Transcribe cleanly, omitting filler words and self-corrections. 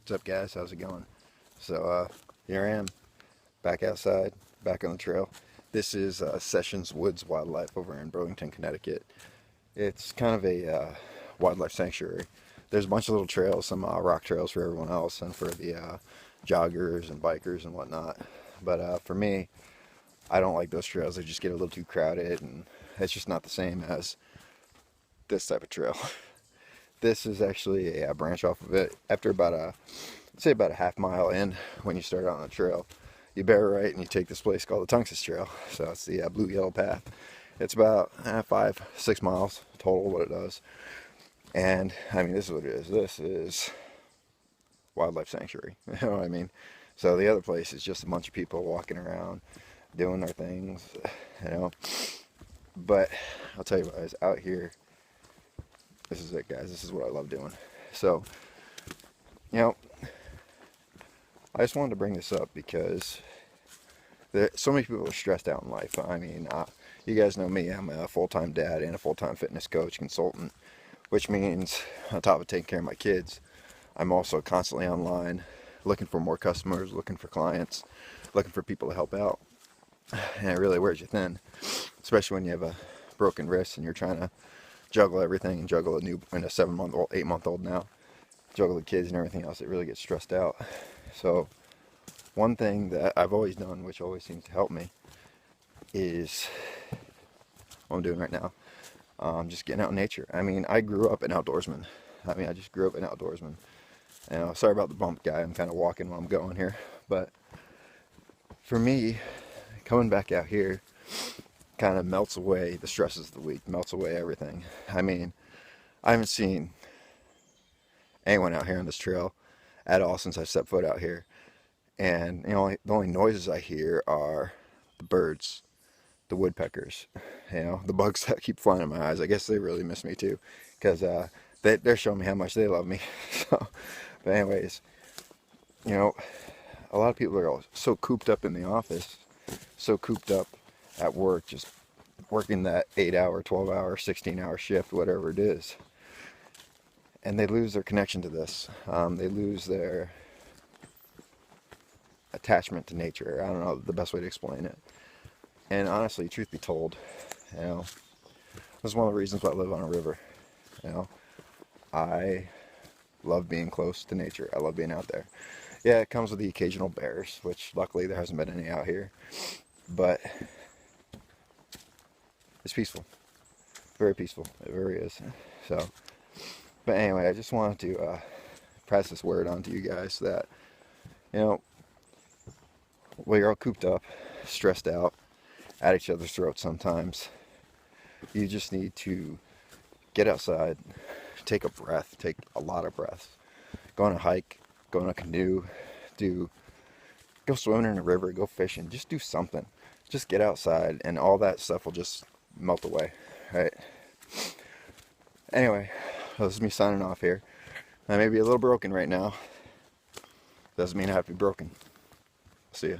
What's up, guys? How's it going? So here I am, back outside, back on the trail. This is Sessions Woods Wildlife over in Burlington, Connecticut. It's kind of a wildlife sanctuary. There's a bunch of little trails, some rock trails for everyone else and for the joggers and bikers and whatnot. But for me, I don't like those trails. They just get a little too crowded, and it's just not the same as this type of trail. This is actually a branch off of it. After about say about a half mile in, when you start out on the trail, you bear right and you take this place called the Tungus Trail. So it's the Blue Yellow Path. It's about 5-6 miles total what it does. And I mean, this is what it is. This is wildlife sanctuary. You know what I mean? So the other place is just a bunch of people walking around, doing their things, you know. But I'll tell you what, guys, out here, this is it, guys. This is what I love doing. So, you know, I just wanted to bring this up because so many people are stressed out in life. I mean, you guys know me. I'm a full-time dad and a full-time fitness coach consultant, which means on top of taking care of my kids, I'm also constantly online looking for more customers, looking for clients, looking for people to help out. And it really wears you thin, especially when you have a broken wrist and you're trying to juggle everything and juggle a 7-month-old, 8-month-old now, juggle the kids and everything else. It really gets stressed out. So one thing that I've always done, which always seems to help me, is what I'm doing right now. Just getting out in nature. I mean, I grew up an outdoorsman. I just grew up an outdoorsman. You know, sorry about the bump, guy. I'm kind of walking while I'm going here. But for me, coming back out here kind of melts away the stresses of the week, melts away everything. I mean, I haven't seen anyone out here on this trail at all since I stepped foot out here. And you know, the only noises I hear are the birds, the woodpeckers, you know, the bugs that keep flying in my eyes. I guess they really miss me too, because they're showing me how much they love me. So, but anyways, you know, a lot of people are all so cooped up in the office, so cooped up at work, just working that 8-hour, 12-hour, 16-hour shift, whatever it is. And they lose their connection to this. They lose their attachment to nature. I don't know the best way to explain it. And honestly, truth be told, you know, this is one of the reasons why I live on a river. You know, I love being close to nature. I love being out there. Yeah, it comes with the occasional bears, which luckily there hasn't been any out here. But it's peaceful. Very peaceful. It really is. So, but anyway, I just wanted to pass this word on to you guys that, you know, well, you're all cooped up, stressed out, at each other's throats sometimes. You just need to get outside, take a breath, take a lot of breaths. Go on a hike, go on a canoe, go swimming in a river, go fishing, just do something. Just get outside and all that stuff will just melt away, right? Anyway, this is me signing off here. I may be a little broken right now. Doesn't mean I have to be broken. See ya.